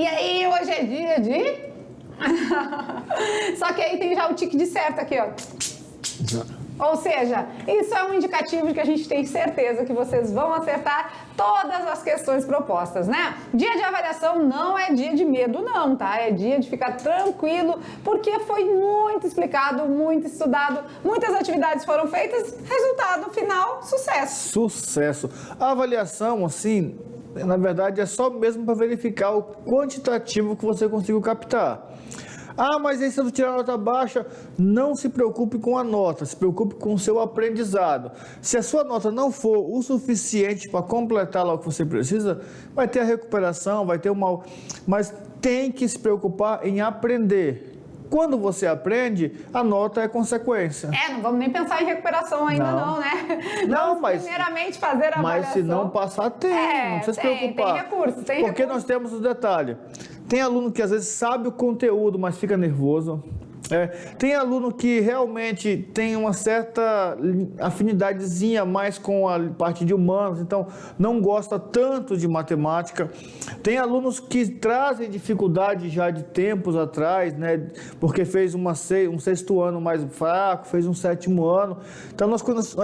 E aí, hoje é dia de... Só que aí tem já o tique de certo aqui, ó. Ou seja, isso é um indicativo de que a gente tem certeza que vocês vão acertar todas as questões propostas, né? Dia de avaliação não é dia de medo não, tá? É dia de ficar tranquilo, porque foi muito explicado, muito estudado, muitas atividades foram feitas, resultado final, sucesso. Sucesso. A avaliação, assim, na verdade é só mesmo para verificar o quantitativo que você conseguiu captar. Ah, mas aí se eu tirar nota baixa, não se preocupe com a nota, se preocupe com o seu aprendizado. Se a sua nota não for o suficiente para completar lá o que você precisa, vai ter a recuperação, vai ter uma... Mas tem que se preocupar em aprender. Quando você aprende, a nota é consequência. Não vamos nem pensar em recuperação ainda não, né? Não, mas... primeiramente fazer a avaliação. Mas se não passar, tem, não precisa se preocupar. Tem recurso, tem Porque recurso. nós temos o detalhe. Tem aluno que às vezes sabe o conteúdo, mas fica nervoso. Tem aluno que realmente tem uma certa afinidadezinha mais com a parte de humanos, então não gosta tanto de matemática. Tem alunos que trazem dificuldade já de tempos atrás, né? Porque fez um sexto ano mais fraco, fez um sétimo ano. Então nós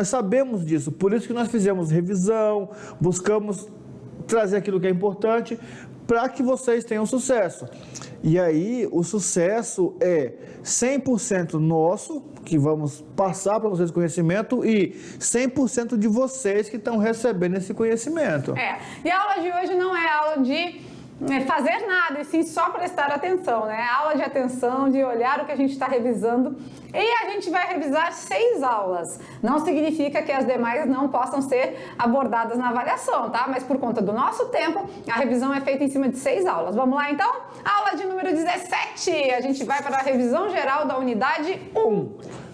sabemos disso, por isso que nós fizemos revisão, buscamos trazer aquilo que é importante para que vocês tenham sucesso. E aí, o sucesso é 100% nosso, que vamos passar para vocês o conhecimento, e 100% de vocês que estão recebendo esse conhecimento. E a aula de hoje não é aula de fazer nada, e sim só prestar atenção, né? Aula de atenção, de olhar o que a gente está revisando. E a gente vai revisar 6 aulas. Não significa que as demais não possam ser abordadas na avaliação, tá? Mas por conta do nosso tempo, a revisão é feita em cima de 6 aulas. Vamos lá, então? Aula de número 17. A gente vai para a revisão geral da unidade 1.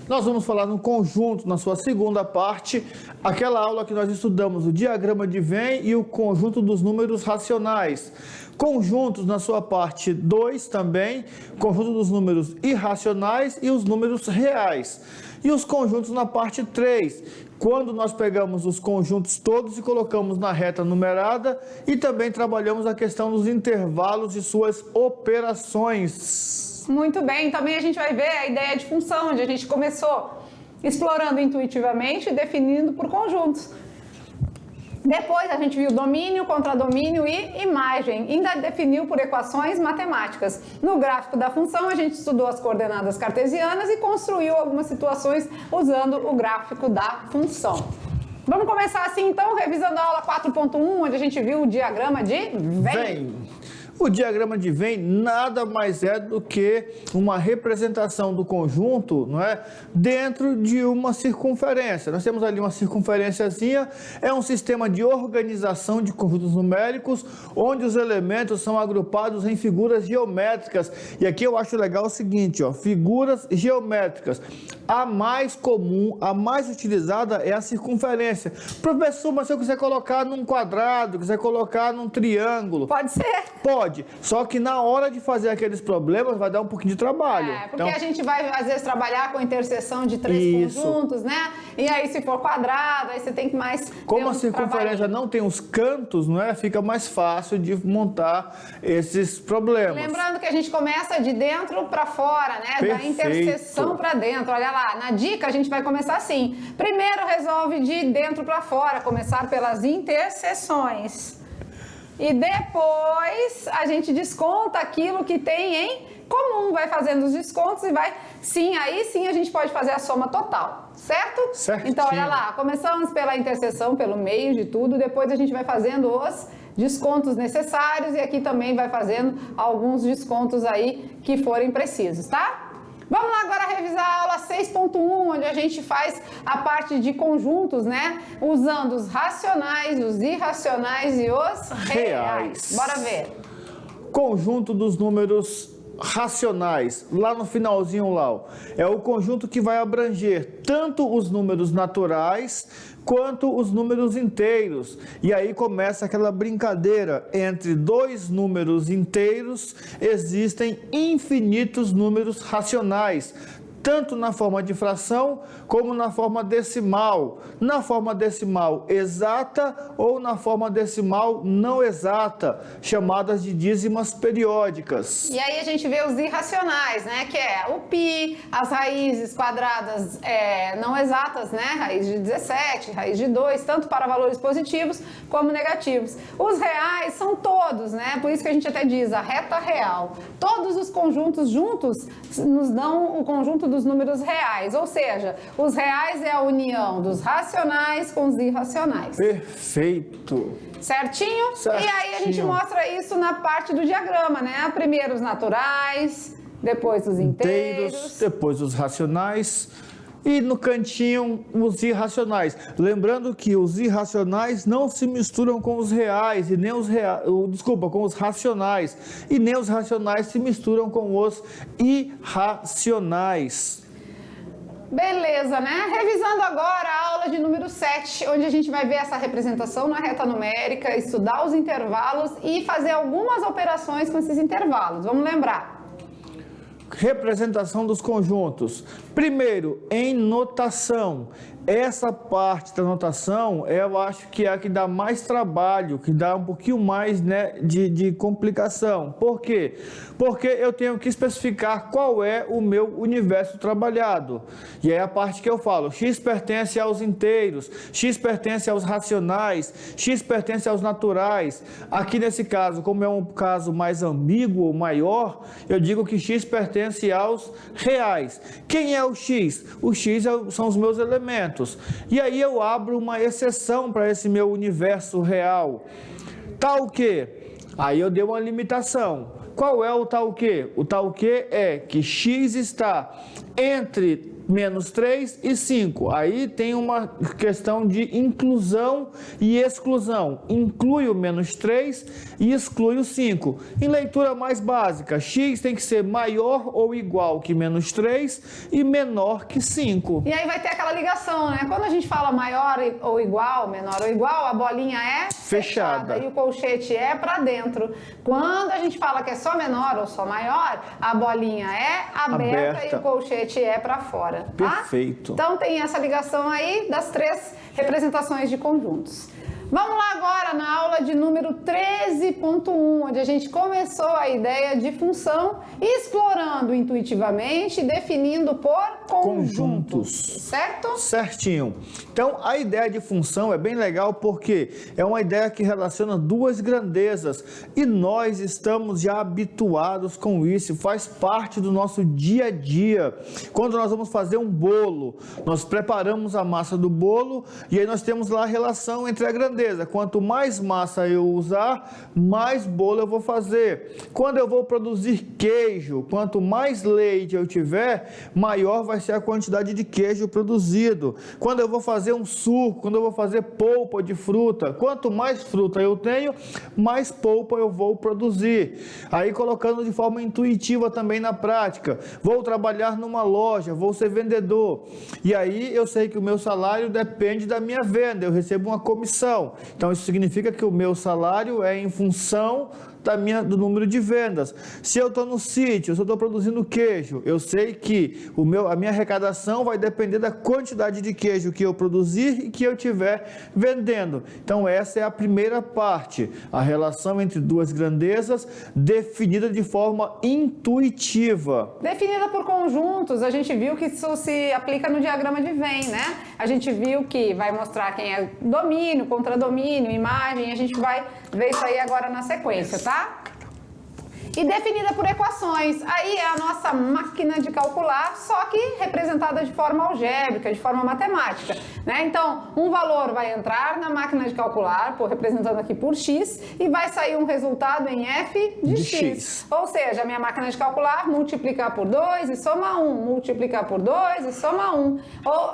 Nós vamos falar no conjunto, na sua segunda parte, aquela aula que nós estudamos, o diagrama de Venn e o conjunto dos números racionais. Conjuntos na sua parte 2 também, conjunto dos números irracionais e os números reais. E os conjuntos na parte 3, quando nós pegamos os conjuntos todos e colocamos na reta numerada e também trabalhamos a questão dos intervalos e suas operações. Muito bem, também a gente vai ver a ideia de função, onde a gente começou explorando intuitivamente e definindo por conjuntos. Depois a gente viu domínio, contradomínio e imagem, ainda definiu por equações matemáticas. No gráfico da função a gente estudou as coordenadas cartesianas e construiu algumas situações usando o gráfico da função. Vamos começar assim então, revisando a aula 4.1, onde a gente viu o diagrama de Venn. O diagrama de Venn nada mais é do que uma representação do conjunto, não é? Dentro de uma circunferência. Nós temos ali uma circunferênciazinha, é um sistema de organização de conjuntos numéricos, onde os elementos são agrupados em figuras geométricas. E aqui eu acho legal o seguinte, ó, figuras geométricas. A mais comum, a mais utilizada é a circunferência. Professor, mas se eu quiser colocar num quadrado, quiser colocar num triângulo... Pode ser? Pode, só que na hora de fazer aqueles problemas vai dar um pouquinho de trabalho. Porque a gente vai às vezes trabalhar com interseção de 3 conjuntos, né? E aí se for quadrado, aí você tem que mais... Como a circunferência não tem os cantos, não é? Fica mais fácil de montar esses problemas. Lembrando que a gente começa de dentro para fora, né? Perfeito. Da interseção para dentro. Olha lá, na dica a gente vai começar assim. Primeiro resolve de dentro para fora, começar pelas interseções. E depois a gente desconta aquilo que tem em comum, vai fazendo os descontos e vai... Sim, aí sim a gente pode fazer a soma total, certo? Certinho. Então, olha lá, começamos pela interseção, pelo meio de tudo, depois a gente vai fazendo os descontos necessários e aqui também vai fazendo alguns descontos aí que forem precisos, tá? Vamos lá agora revisar a aula 6.1, onde a gente faz a parte de conjuntos, né? Usando os racionais, os irracionais e os reais. Bora ver. Conjunto dos números racionais, lá no finalzinho lá, ó, é o conjunto que vai abranger tanto os números naturais quanto os números inteiros. E aí começa aquela brincadeira, entre 2 números inteiros existem infinitos números racionais. tanto na forma de fração como na forma decimal. Na forma decimal exata ou na forma decimal não exata, chamadas de dízimas periódicas. E aí a gente vê os irracionais, né? Que é o π, as raízes quadradas não exatas, né? Raiz de 17, raiz de 2, tanto para valores positivos como negativos. Os reais são todos, né? Por isso que a gente até diz a reta real. Todos os conjuntos juntos nos dão o conjunto dos números reais, ou seja, os reais é a união dos racionais com os irracionais. Perfeito. Certinho? Certinho. E aí a gente mostra isso na parte do diagrama, né? Primeiro os naturais, depois os inteiros, depois os racionais e no cantinho os irracionais. Lembrando que os irracionais não se misturam com os reais e nem com os racionais, e nem os racionais se misturam com os irracionais. Beleza, né? Revisando agora a aula de número 7, onde a gente vai ver essa representação na reta numérica, estudar os intervalos e fazer algumas operações com esses intervalos. Vamos lembrar. Representação dos conjuntos. Primeiro, em notação. Essa parte da notação, eu acho que é a que dá mais trabalho, que dá um pouquinho mais, né, de complicação. Por quê? Porque eu tenho que especificar qual é o meu universo trabalhado. E é a parte que eu falo, x pertence aos inteiros, x pertence aos racionais, x pertence aos naturais. Aqui nesse caso, como é um caso mais ambíguo, maior, eu digo que x pertence aos reais. Quem é o x? O x são os meus elementos. E aí eu abro uma exceção para esse meu universo real. Tal que? Aí eu dei uma limitação. Qual é o tal que? O tal que é que x está entre menos 3 e 5. Aí tem uma questão de inclusão e exclusão. Inclui o menos 3 e exclui o 5. Em leitura mais básica, x tem que ser maior ou igual que menos 3 e menor que 5. E aí vai ter aquela ligação, né? Quando a gente fala maior ou igual, menor ou igual, a bolinha é fechada e o colchete é para dentro. Quando a gente fala que é só menor ou só maior, a bolinha é aberta. E o colchete é para fora. Perfeito. Tá? Então tem essa ligação aí das 3 representações de conjuntos. Vamos lá agora na aula de número 13.1, onde a gente começou a ideia de função, explorando intuitivamente e definindo por conjuntos. Certo? Certinho. Então, a ideia de função é bem legal porque é uma ideia que relaciona duas grandezas e nós estamos já habituados com isso, faz parte do nosso dia a dia. Quando nós vamos fazer um bolo, nós preparamos a massa do bolo e aí nós temos lá a relação entre a grandeza. Quanto mais massa eu usar, mais bolo eu vou fazer. Quando eu vou produzir queijo, quanto mais leite eu tiver, maior vai ser a quantidade de queijo produzido. Quando eu vou fazer um suco, quando eu vou fazer polpa de fruta, quanto mais fruta eu tenho, mais polpa eu vou produzir. Aí colocando de forma intuitiva também na prática. Vou trabalhar numa loja, vou ser vendedor. E aí eu sei que o meu salário depende da minha venda, eu recebo uma comissão. Então isso significa que o meu salário é em função do número de vendas. Se eu estou no sítio, se eu estou produzindo queijo, eu sei que a minha arrecadação vai depender da quantidade de queijo que eu produzir e que eu estiver vendendo. Então essa é a primeira parte, a relação entre duas grandezas definida de forma intuitiva. Definida por conjuntos, a gente viu que isso se aplica no diagrama de Venn, né? A gente viu que vai mostrar quem é domínio, contradomínio, imagem, a gente vai ver isso aí agora na sequência, tá? E definida por equações. Aí é a nossa máquina de calcular, só que representada de forma algébrica, de forma matemática, né? Então, um valor vai entrar na máquina de calcular, representando aqui por x, e vai sair um resultado em f de x. Ou seja, a minha máquina de calcular multiplicar por 2 e soma 1, multiplicar por 2 e soma 1.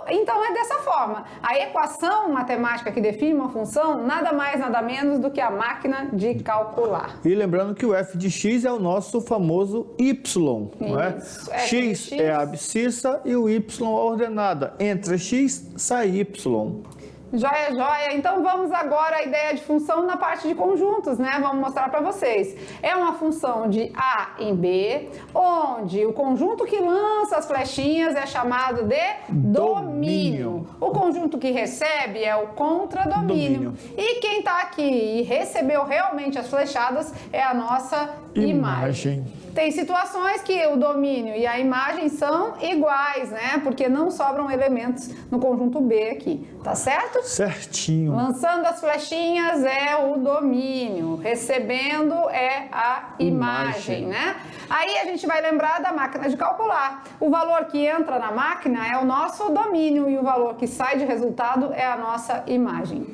Então é dessa forma. A equação matemática que define uma função, nada mais, nada menos do que a máquina de calcular. E lembrando que o f de x é o nosso famoso y, não é? X é a abscissa e o y a ordenada. Entra x, sai y. Joia, joia. Então vamos agora à ideia de função na parte de conjuntos, né? Vamos mostrar para vocês. É uma função de A em B, onde o conjunto que lança as flechinhas é chamado de domínio. O conjunto que recebe é o contradomínio. E quem está aqui e recebeu realmente as flechadas é a nossa imagem. Tem situações que o domínio e a imagem são iguais, né? Porque não sobram elementos no conjunto B aqui, tá certo? Certinho. Lançando as flechinhas é o domínio, recebendo é a imagem, né? Aí a gente vai lembrar da máquina de calcular. O valor que entra na máquina é o nosso domínio e o valor que sai de resultado é a nossa imagem.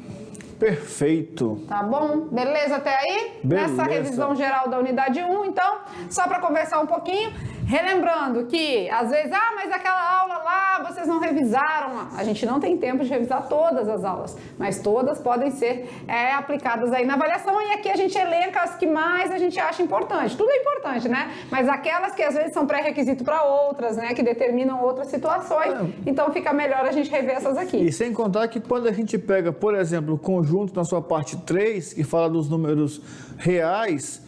Perfeito. Tá bom? Beleza até aí? Beleza. Nessa revisão geral da unidade 1, então, só para conversar um pouquinho, relembrando que, às vezes, mas aquela aula lá, vocês não revisaram. A gente não tem tempo de revisar todas as aulas, mas todas podem ser aplicadas aí na avaliação, e aqui a gente elenca as que mais a gente acha importante. Tudo é importante, né? Mas aquelas que, às vezes, são pré-requisito para outras, né? Que determinam outras situações, então fica melhor a gente rever essas aqui. E sem contar que quando a gente pega, por exemplo, o conjunto na sua parte 3, que fala dos números reais,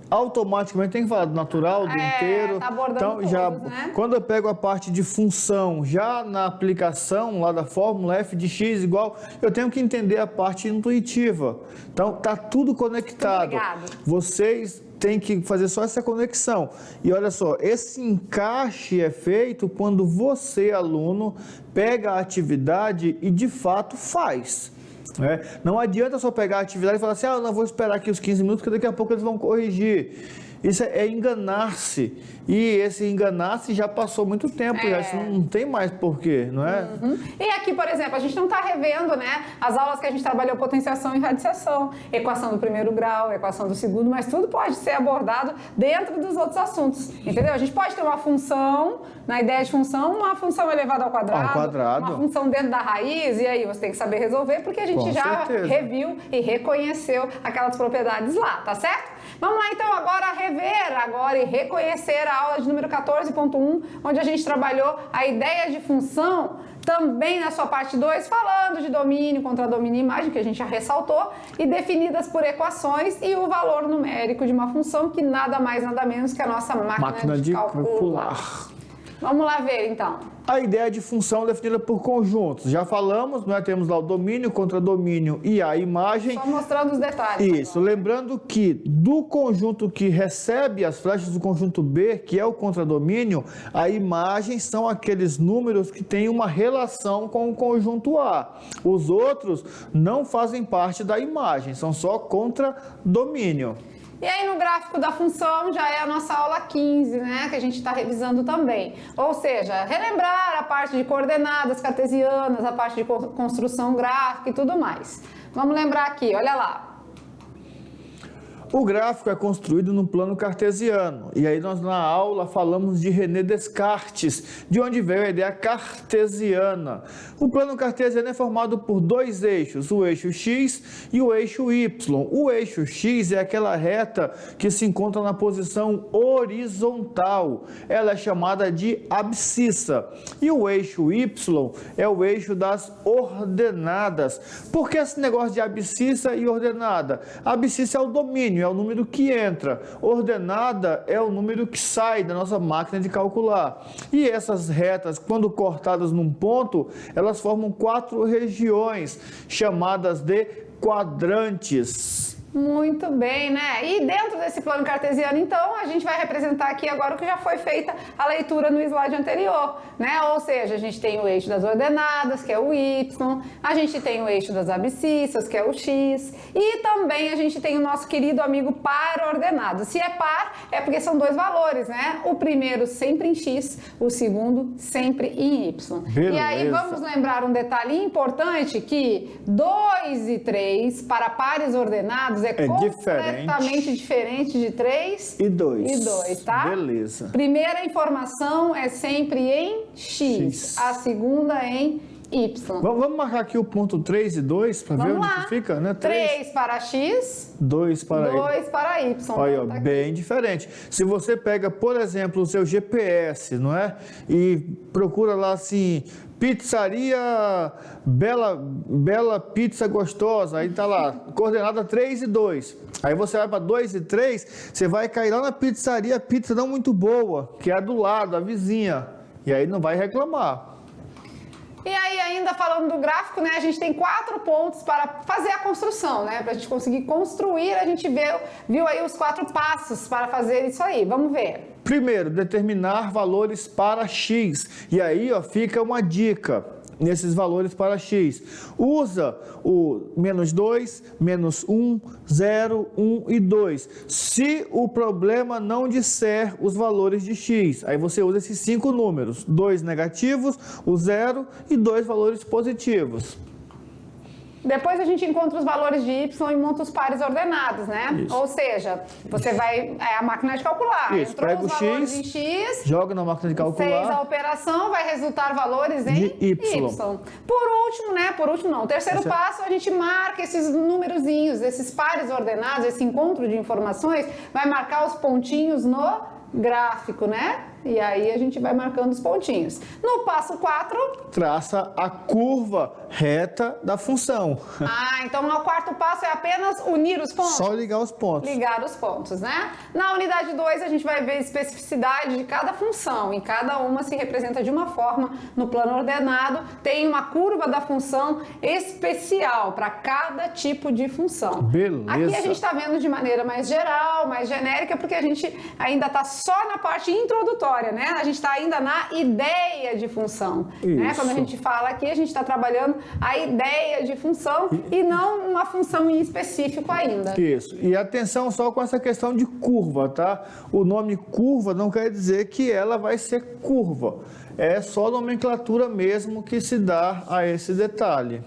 automaticamente tem que falar do natural, do inteiro. Tá abordando então, todos, já, né? quando eu pego a parte de função, já na aplicação lá da fórmula f de x igual, eu tenho que entender a parte intuitiva. Então, tá tudo conectado. Vocês têm que fazer só essa conexão. E olha só, esse encaixe é feito quando você, aluno, pega a atividade e de fato faz. Não adianta só pegar a atividade e falar assim, eu não vou esperar aqui os 15 minutos, porque daqui a pouco eles vão corrigir. Isso é enganar-se. E esse enganar-se já passou muito tempo, já isso não tem mais porquê, não é? E aqui, por exemplo, a gente não está revendo, né, as aulas que a gente trabalhou potenciação e radiciação, equação do primeiro grau, equação do segundo, mas tudo pode ser abordado dentro dos outros assuntos, entendeu? A gente pode ter uma função, na ideia de função, uma função elevada ao quadrado, uma função dentro da raiz, e aí você tem que saber resolver, porque a gente já reviu e reconheceu aquelas propriedades lá, tá certo? Vamos lá, então, agora rever e reconhecer a aula de número 14.1, onde a gente trabalhou a ideia de função, também na sua parte 2, falando de domínio, contradomínio e imagem, que a gente já ressaltou, e definidas por equações e o valor numérico de uma função, que nada mais, nada menos que a nossa máquina de calcular. Vamos lá ver, então. A ideia de função definida por conjuntos. Já falamos, temos lá o domínio, contradomínio e a imagem. Só mostrando os detalhes. Isso, agora. Lembrando que do conjunto que recebe as flechas do conjunto B, que é o contradomínio, a imagem são aqueles números que têm uma relação com o conjunto A. Os outros não fazem parte da imagem, são só contradomínio. E aí no gráfico da função já é a nossa aula 15, né, que a gente está revisando também. Ou seja, relembrar a parte de coordenadas cartesianas, a parte de construção gráfica e tudo mais. Vamos lembrar aqui, olha lá. O gráfico é construído no plano cartesiano, e aí nós na aula falamos de René Descartes, de onde veio a ideia cartesiana. O plano cartesiano é formado por dois eixos, o eixo X e o eixo Y. O eixo X é aquela reta que se encontra na posição horizontal, ela é chamada de abscissa, e o eixo Y é o eixo das ordenadas. Por que esse negócio de abscissa e ordenada? A abscissa é o domínio, é o número que entra. Ordenada é o número que sai da nossa máquina de calcular. E essas retas, quando cortadas num ponto, elas formam 4 regiões, chamadas de quadrantes. Muito bem, né? E dentro desse plano cartesiano, então, a gente vai representar aqui agora o que já foi feita a leitura no slide anterior, né? Ou seja, a gente tem o eixo das ordenadas, que é o Y, a gente tem o eixo das abscissas, que é o X, e também a gente tem o nosso querido amigo par ordenado. Se é par, é porque são dois valores, né? O primeiro sempre em X, o segundo sempre em Y. Beleza. E aí vamos lembrar um detalhe importante, que 2 e 3, para pares ordenados, é completamente diferente de 3 e 2. E 2, tá? Beleza. Primeira informação é sempre em X. A segunda em Y. Vamos marcar aqui o ponto 3 e 2 para ver onde que fica, né? 3 para X, 2 para 2 para Y. Olha, tá bem diferente. Se você pega, por exemplo, o seu GPS, não é? E procura lá assim, pizzaria Bela Pizza Gostosa, aí tá lá, coordenada 3 e 2. Aí você vai para 2 e 3, você vai cair lá na pizzaria, pizza não muito boa, que é a do lado, a vizinha. E aí não vai reclamar. E aí, ainda falando do gráfico, né, a gente tem 4 pontos para fazer a construção, né? Para a gente conseguir construir, a gente viu aí os 4 passos para fazer isso aí. Vamos ver. Primeiro, determinar valores para X. E aí, ó, fica uma dica nesses valores para X. Usa o -2, -1, 0, 1 e 2. Se o problema não disser os valores de X, aí você usa esses 5 números. 2 negativos, o 0 e 2 valores positivos. Depois a gente encontra os valores de Y e monta os pares ordenados, né? Isso. Ou seja, você vai... É a máquina de calcular. Isso, entrou pega os o valores X, de X, joga na máquina de calcular. fez a operação, vai resultar valores em De Y. Por último, né? Por último não. O terceiro passo, a gente marca esses numerozinhos, esses pares ordenados, esse encontro de informações, vai marcar os pontinhos no gráfico, né? E aí a gente vai marcando os pontinhos. No passo 4... Traça a curva reta da função. Então o quarto passo é apenas unir os pontos? Só ligar os pontos. Ligar os pontos, né? Na unidade 2 a gente vai ver a especificidade de cada função. E cada uma se representa de uma forma no plano ordenado. Tem uma curva da função especial para cada tipo de função. Beleza. Aqui a gente está vendo de maneira mais geral, mais genérica, porque a gente ainda está só na parte introdutória. Né? A gente está ainda na ideia de função. Né? Quando a gente fala aqui, a gente está trabalhando a ideia de função e não uma função em específico ainda. Isso. E atenção só com essa questão de curva, tá? O nome curva não quer dizer que ela vai ser curva. É só nomenclatura mesmo que se dá a esse detalhe.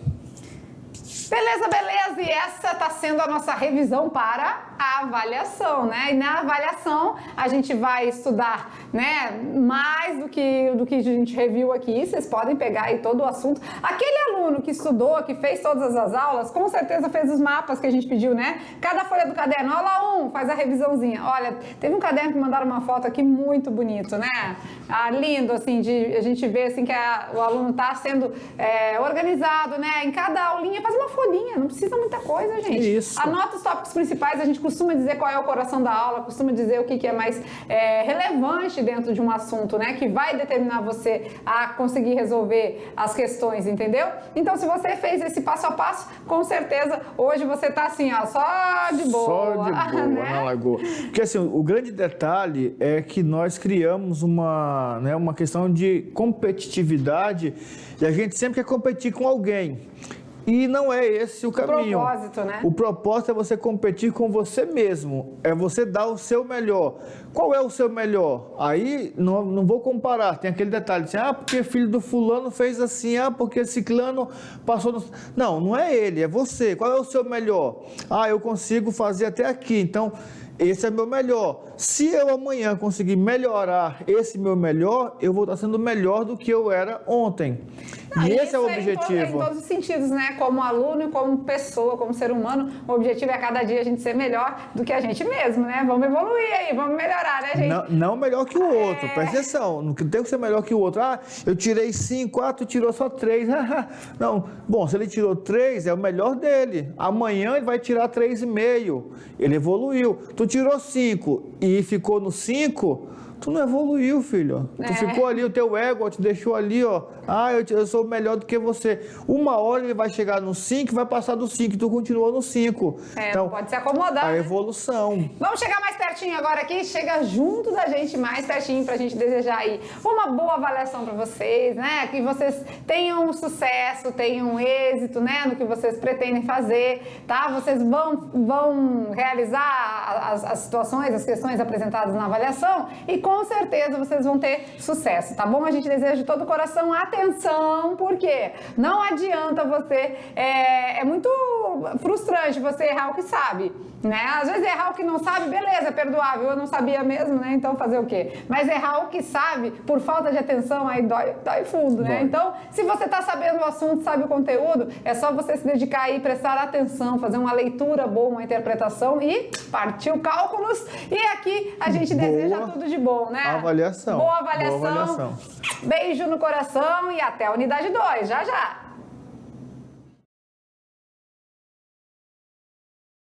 Beleza, beleza. E essa está sendo a nossa revisão para a avaliação, né? E na avaliação a gente vai estudar, né, mais do que a gente reviu aqui. Vocês podem pegar aí todo o assunto. Aquele aluno que estudou, que fez todas as aulas, com certeza fez os mapas que a gente pediu, né? Cada folha do caderno, aula 1, faz a revisãozinha. Olha, teve um caderno que mandaram uma foto aqui muito bonito, né? Lindo, assim, a gente vê assim que o aluno está sendo organizado, né? Em cada aulinha faz uma folhinha, não precisa muita coisa, gente. Isso. Anota os tópicos principais, a gente costuma dizer qual é o coração da aula, costuma dizer o que é mais relevante dentro de um assunto, né? Que vai determinar você a conseguir resolver as questões, entendeu? Então, se você fez esse passo a passo, com certeza, hoje você tá assim, ó, só de boa. Só de boa, né? na lagoa. Porque assim, o grande detalhe é que nós criamos uma questão de competitividade e a gente sempre quer competir com alguém. E não é esse o caminho. O propósito, né? O propósito é você competir com você mesmo. É você dar o seu melhor. Qual é o seu melhor? Aí, não vou comparar. Tem aquele detalhe assim, porque filho do fulano fez assim, porque ciclano passou no... Não é ele, é você. Qual é o seu melhor? Eu consigo fazer até aqui. Então, esse é meu melhor. Se eu amanhã conseguir melhorar esse meu melhor, eu vou estar sendo melhor do que eu era ontem. E esse é o objetivo. Em todos os sentidos, né? Como aluno e como pessoa, como ser humano, o objetivo é cada dia a gente ser melhor do que a gente mesmo, né? Vamos evoluir aí, vamos melhorar, né, gente? Não melhor que o outro, presta atenção. Não tem que ser melhor que o outro. Eu tirei 5, tu tirou só 3. Não, bom, se ele tirou 3, é o melhor dele. Amanhã ele vai tirar 3,5. Ele evoluiu. Tu tirou 5 e ficou no 5, tu não evoluiu, filho. Tu ficou ali, o teu ego te deixou ali, ó. Eu sou melhor do que você. Uma hora ele vai chegar no 5 e vai passar do 5 e tu continua no 5. Então, pode se acomodar. A evolução. Vamos chegar mais pertinho agora aqui. Chega junto da gente, mais pertinho, pra gente desejar aí uma boa avaliação pra vocês, né? Que vocês tenham sucesso, tenham êxito, né? No que vocês pretendem fazer, tá? Vocês vão realizar as situações, as questões apresentadas na avaliação e com certeza vocês vão ter sucesso, tá bom? A gente deseja de todo o coração atenção, porque não adianta você... É muito frustrante você errar o que sabe, né? Às vezes errar o que não sabe, beleza, é perdoável, eu não sabia mesmo, né? Então fazer o quê? Mas errar o que sabe, por falta de atenção, aí dói fundo, né? Dói. Então, se você tá sabendo o assunto, sabe o conteúdo, é só você se dedicar aí, prestar atenção, fazer uma leitura boa, uma interpretação e partiu cálculos. E aqui a gente deseja tudo de bom, né? Avaliação. Boa avaliação. Boa avaliação. Beijo no coração e até a unidade 2. Já, já.